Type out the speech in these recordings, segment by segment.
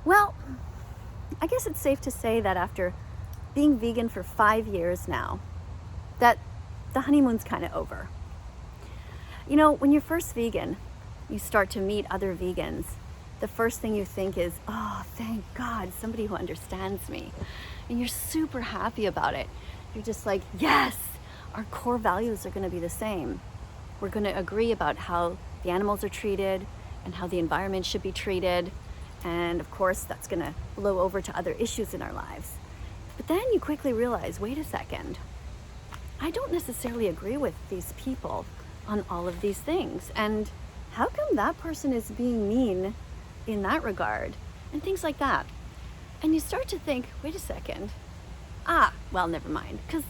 Well, I guess it's safe to say that after being vegan for 5 years now, that the honeymoon's kind of over. You know, when you're first vegan, you start to meet other vegans. The first thing you think is, oh, thank God, somebody who understands me. And you're super happy about it. You're just like, yes, our core values are going to be the same. We're going to agree about how the animals are treated and how the environment should be treated. And of course, that's going to blow over to other issues in our lives. But then you quickly realize, wait a second, I don't necessarily agree with these people on all of these things. And how come that person is being mean in that regard? And things like that. And you start to think, wait a second. Well, never mind. Because,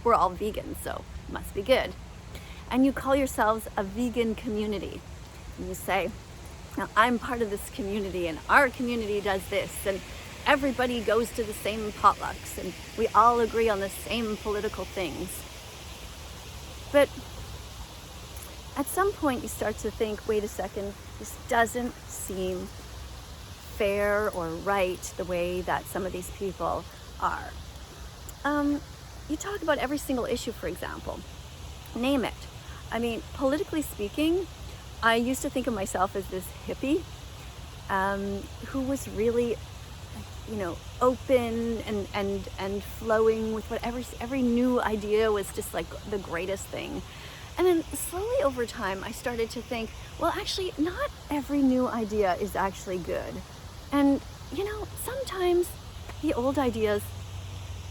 we're all vegans, so it must be good. And you call yourselves a vegan community. And you say, now I'm part of this community and our community does this and everybody goes to the same potlucks and we all agree on the same political things. But at some point you start to think, wait a second, this doesn't seem fair or right the way that some of these people are. You talk about every single issue, for example. Name it. I mean, politically speaking, I used to think of myself as this hippie who was really, open and flowing with whatever, every new idea was just like the greatest thing. And then slowly over time, I started to think, well, actually, not every new idea is actually good. And, sometimes the old ideas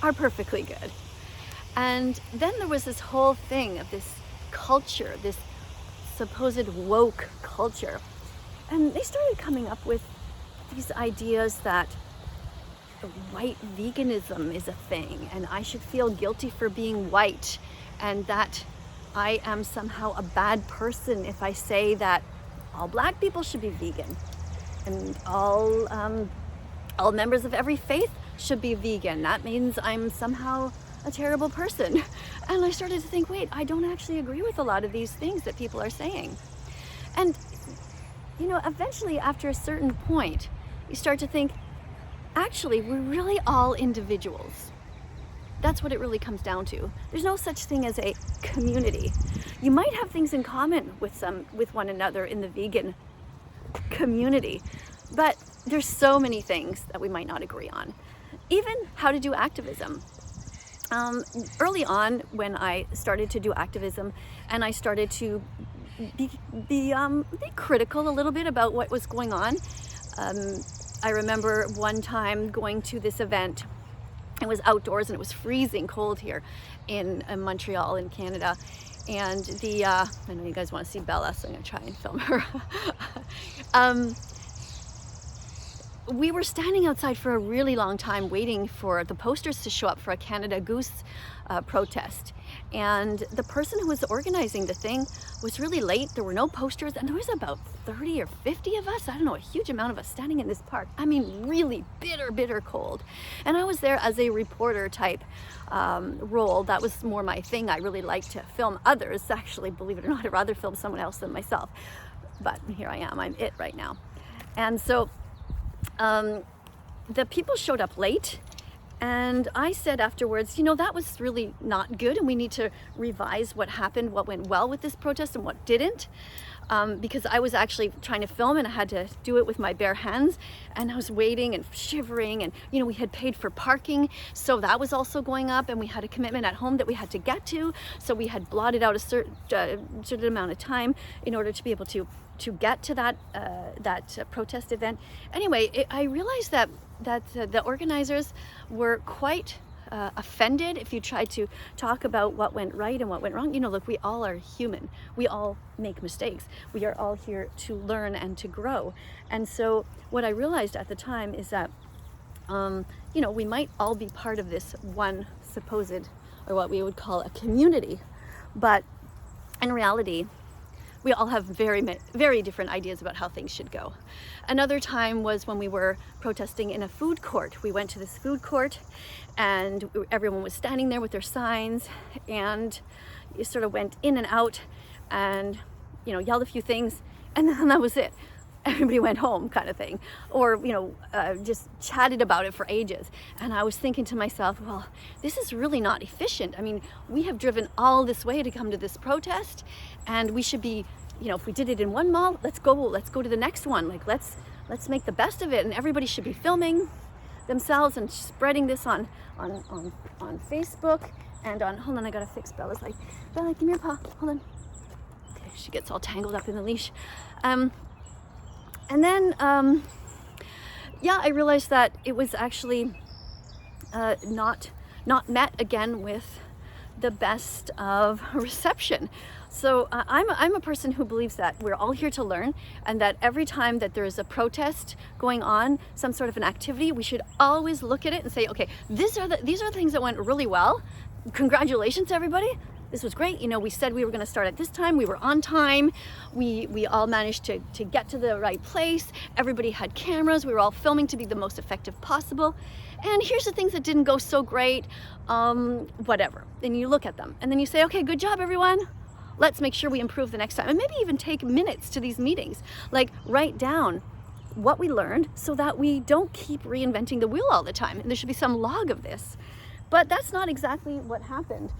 are perfectly good. And then there was this whole thing of this culture, this supposed woke culture. And they started coming up with these ideas that white veganism is a thing and I should feel guilty for being white and that I am somehow a bad person if I say that all black people should be vegan and all members of every faith should be vegan. That means I'm somehow a terrible person. And I started to think, wait, I don't actually agree with a lot of these things that people are saying. And, eventually after a certain point, you start to think, actually, we're really all individuals. That's what it really comes down to. There's no such thing as a community. You might have things in common with one another in the vegan community, but there's so many things that we might not agree on. Even how to do activism. Early on, when I started to do activism, and I started to be critical a little bit about what was going on. I remember one time going to this event. It was outdoors and it was freezing cold here in Montreal in Canada. And I know you guys want to see Bella, so I'm going to try and film her. We were standing outside for a really long time waiting for the posters to show up for a Canada Goose protest. And the person who was organizing the thing was really late. There were no posters and there was about 30 or 50 of us, I don't know, a huge amount of us standing in this park. I mean, really bitter cold. And I was there as a reporter type role. That was more my thing. I really like to film others. Actually, believe it or not, I'd rather film someone else than myself. But here I am, I'm it right now. And so the people showed up late and I said afterwards, that was really not good and we need to revise what happened, what went well with this protest and what didn't, because I was actually trying to film and I had to do it with my bare hands and I was waiting and shivering and, we had paid for parking, so that was also going up and we had a commitment at home that we had to get to, so we had blotted out a certain amount of time in order to be able to get to that protest event. Anyway, I realized that the organizers were quite offended if you tried to talk about what went right and what went wrong. Look, we all are human. We all make mistakes. We are all here to learn and to grow. And so what I realized at the time is that, we might all be part of this one supposed, or what we would call a community, but in reality, we all have very, very different ideas about how things should go. Another time was when we were protesting in a food court. We went to this food court and everyone was standing there with their signs and you sort of went in and out and, yelled a few things and then that was it. everybody went home kind of thing, or just chatted about it for ages. And I was thinking to myself, well, this is really not efficient. I mean, we have driven all this way to come to this protest, and we should be, if we did it in one mall, let's go to the next one. Like, let's make the best of it, and everybody should be filming themselves and spreading this on Facebook and on, hold on, I gotta fix Bella's like, Bella, give me your paw, hold on. Okay, she gets all tangled up in the leash. And then, I realized that it was actually not met again with the best of reception. So I'm a person who believes that we're all here to learn, and that every time that there is a protest going on, some sort of an activity, we should always look at it and say, okay, these are the things that went really well. Congratulations, everybody. This was great. We said we were going to start at this time. We were on time. We all managed to get to the right place. Everybody had cameras. We were all filming to be the most effective possible. And here's the things that didn't go so great, whatever. Then you look at them and then you say, okay, good job, everyone. Let's make sure we improve the next time. And maybe even take minutes to these meetings. Like, write down what we learned so that we don't keep reinventing the wheel all the time. And there should be some log of this. But that's not exactly what happened.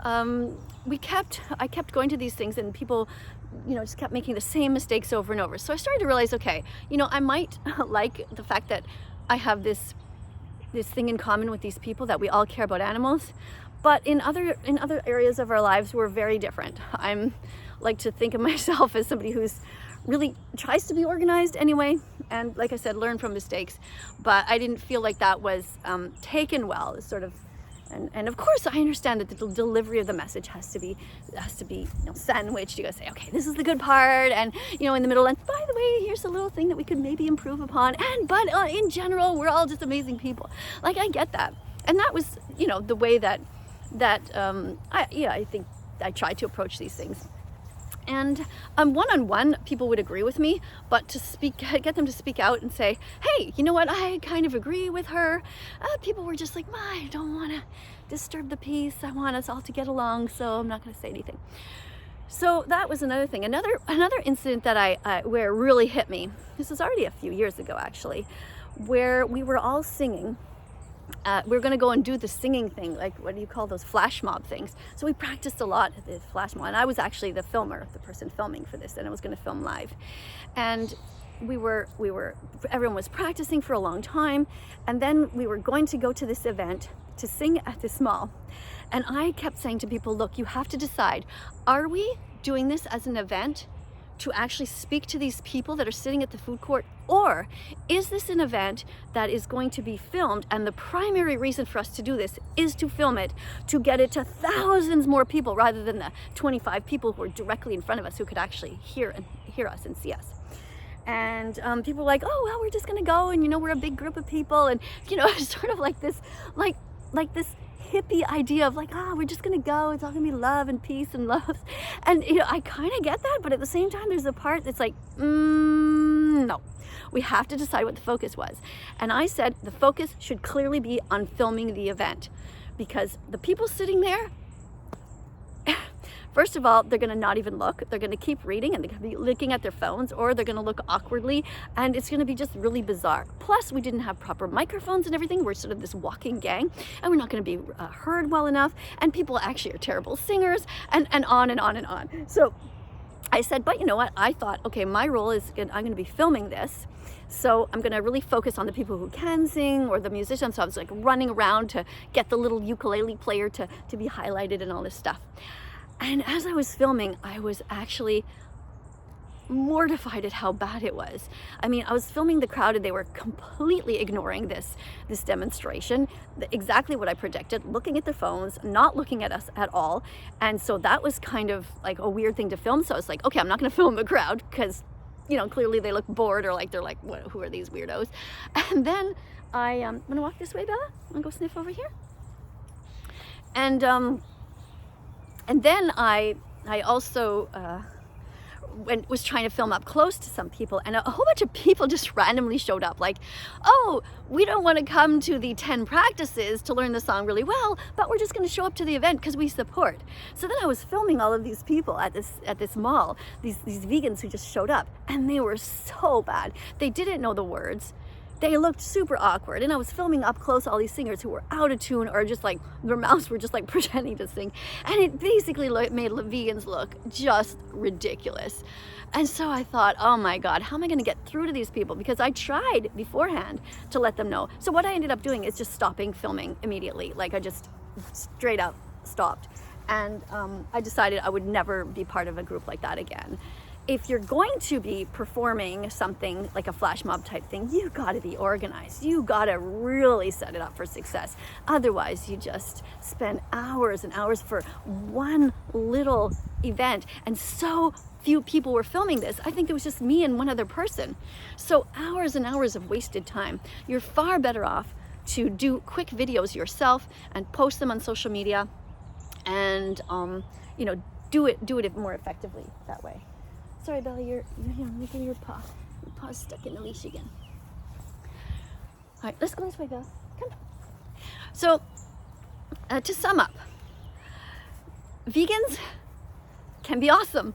I kept going to these things, and people, just kept making the same mistakes over and over. So I started to realize, okay, I might like the fact that I have this thing in common with these people, that we all care about animals. But in other areas of our lives, we're very different. I'm like to think of myself as somebody who's really tries to be organized anyway, and like I said, learn from mistakes. But I didn't feel like that was taken well, sort of. And of course, I understand that the delivery of the message has to be sandwiched. You gotta say, okay, this is the good part, and in the middle, and by the way, here's a little thing that we could maybe improve upon. But in general, we're all just amazing people. Like, I get that, and that was the way that I think I tried to approach these things. And one-on-one, people would agree with me, but get them to speak out and say, hey, you know what, I kind of agree with her. People were just like, I don't want to disturb the peace. I want us all to get along, so I'm not going to say anything. So that was another thing. Another incident that where it really hit me. This was already a few years ago, actually, where we were all singing. We were going to go and do the singing thing, like, what do you call those, flash mob things. So we practiced a lot at the flash mob, and I was actually the filmer, the person filming for this, and I was going to film live. And everyone was practicing for a long time, and then we were going to go to this event to sing at this mall. And I kept saying to people, look, you have to decide, are we doing this as an event to actually speak to these people that are sitting at the food court, or is this an event that is going to be filmed, and the primary reason for us to do this is to film it, to get it to thousands more people rather than the 25 people who are directly in front of us who could actually hear us and see us. And people were like, oh, well, we're just gonna go, and we're a big group of people, and it's sort of like this this hippie idea of like, we're just gonna go, it's all gonna be love and peace and love. And I kind of get that, but at the same time, there's a part that's like, no, we have to decide what the focus was. And I said the focus should clearly be on filming the event, because the people sitting there, first of all, they're going to not even look. They're going to keep reading, and they're going to be looking at their phones, or they're going to look awkwardly, and it's going to be just really bizarre. Plus, we didn't have proper microphones and everything. We're sort of this walking gang, and we're not going to be heard well enough, and people actually are terrible singers, and on and on and on. So I said, but you know what? I thought, okay, my role is I'm going to be filming this, so I'm going to really focus on the people who can sing, or the musicians. So I was like running around to get the little ukulele player to be highlighted and all this stuff. And as I was filming, I was actually mortified at how bad it was. I mean, I was filming the crowd, and they were completely ignoring this demonstration, exactly what I predicted, looking at their phones, not looking at us at all. And so that was kind of like a weird thing to film. So I was like, okay, I'm not going to film the crowd, because clearly they look bored, or like they're like, what, who are these weirdos? And then I'm going to walk this way, Bella. I'm going to go sniff over here. And then I also was trying to film up close to some people, and a whole bunch of people just randomly showed up, like, oh, we don't want to come to the 10 practices to learn the song really well, but we're just going to show up to the event because we support. So then I was filming all of these people at this mall, these vegans who just showed up, and they were so bad. They didn't know the words. They looked super awkward, and I was filming up close all these singers who were out of tune, or just like their mouths were just like pretending to sing, and it basically made vegans look just ridiculous. And so I thought, oh my God, how am I going to get through to these people? Because I tried beforehand to let them know. So what I ended up doing is just stopping filming immediately. Like, I just straight up stopped, and I decided I would never be part of a group like that again. If you're going to be performing something like a flash mob type thing, you got to be organized. You got to really set it up for success. Otherwise, you just spend hours and hours for one little event. And so few people were filming this. I think it was just me and one other person. So hours and hours of wasted time. You're far better off to do quick videos yourself and post them on social media, and you know, do it more effectively that way. Sorry, Bella, you're look at your paw. Your paw's stuck in the leash again. All right, let's go this way, Bella. Come. So, to sum up, vegans can be awesome,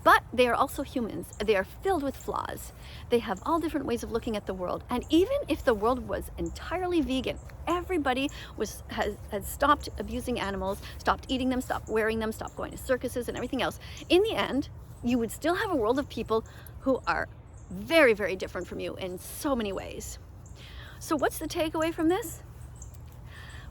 but they are also humans. They are filled with flaws. They have all different ways of looking at the world. And even if the world was entirely vegan, everybody has stopped abusing animals, stopped eating them, stopped wearing them, stopped going to circuses and everything else, in the end, you would still have a world of people who are very, very different from you in so many ways. So what's the takeaway from this?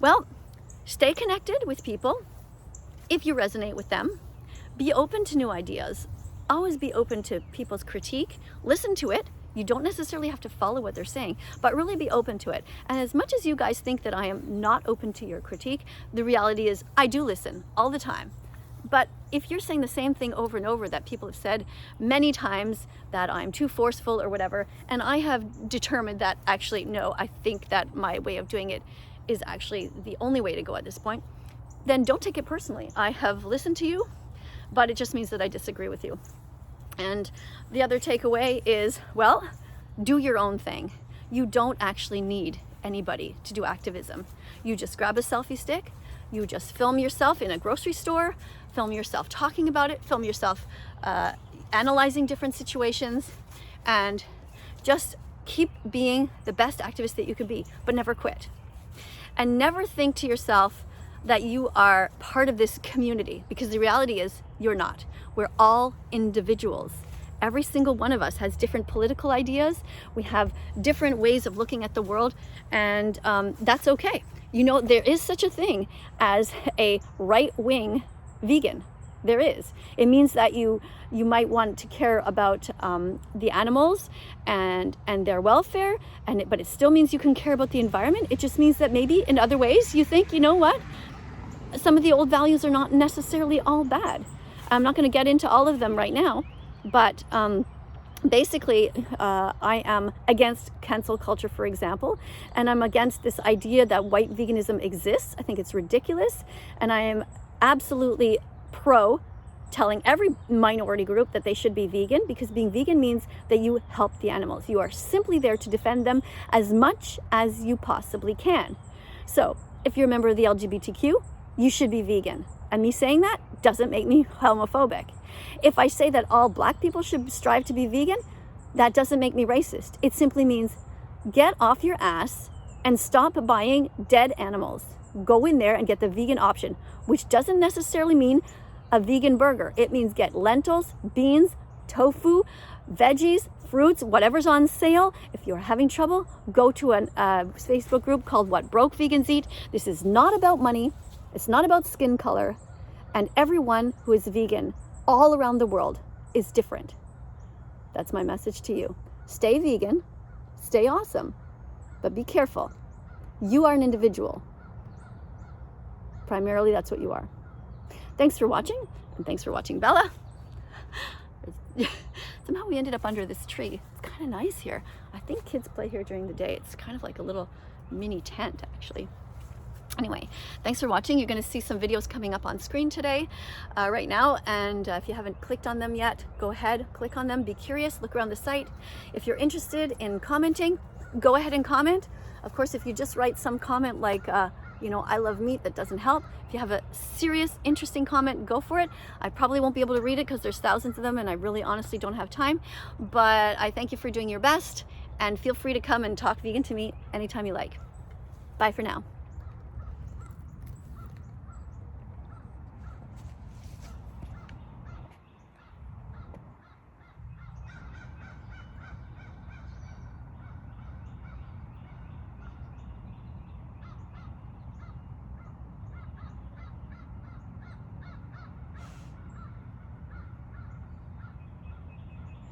Well, stay connected with people if you resonate with them. Be open to new ideas. Always be open to people's critique. Listen to it. You don't necessarily have to follow what they're saying, but really be open to it. And as much as you guys think that I am not open to your critique, the reality is I do listen all the time. But if you're saying the same thing over and over that people have said many times, that I'm too forceful or whatever, and I have determined that actually, no, I think that my way of doing it is actually the only way to go at this point, then don't take it personally. I have listened to you, but it just means that I disagree with you. And the other takeaway is, well, do your own thing. You don't actually need anybody to do activism. You just grab a selfie stick, you just film yourself in a grocery store, film yourself talking about it, film yourself analyzing different situations, and just keep being the best activist that you can be, but never quit. And never think to yourself that you are part of this community, because the reality is you're not. We're all individuals. Every single one of us has different political ideas. We have different ways of looking at the world, and that's okay. You know, there is such a thing as a right-wing vegan. There is. It means that you might want to care about the animals and their welfare, but it still means you can care about the environment. It just means that maybe in other ways you think, you know what, some of the old values are not necessarily all bad. I'm not going to get into all of them right now, but basically I am against cancel culture, for example, and I'm against this idea that white veganism exists. I think it's ridiculous, and I am absolutely pro telling every minority group that they should be vegan, because being vegan means that you help the animals. You are simply there to defend them as much as you possibly can. So if you're a member of the LGBTQ, you should be vegan. And me saying that doesn't make me homophobic. If I say that all black people should strive to be vegan, that doesn't make me racist. It simply means get off your ass and stop buying dead animals. Go in there and get the vegan option, which doesn't necessarily mean a vegan burger. It means get lentils, beans, tofu, veggies, fruits, whatever's on sale. If you're having trouble, go to a Facebook group called What Broke Vegans Eat. This is not about money. It's not about skin color. And everyone who is vegan all around the world is different. That's my message to you. Stay vegan, stay awesome, but be careful. You are an individual. Primarily, that's what you are. Thanks for watching, and thanks for watching Bella. Somehow we ended up under this tree. It's kind of nice here. I think kids play here during the day. It's kind of like a little mini tent, actually. Anyway, thanks for watching. You're going to see some videos coming up on screen today, right now, and if you haven't clicked on them yet, go ahead, click on them, be curious, look around the site. If you're interested in commenting, go ahead and comment. Of course, if you just write some comment like, you know, I love meat, that doesn't help. If you have a serious, interesting comment, go for it. I probably won't be able to read it because there's thousands of them and I really honestly don't have time, but I thank you for doing your best, and feel free to come and talk vegan to me anytime you like. Bye for now.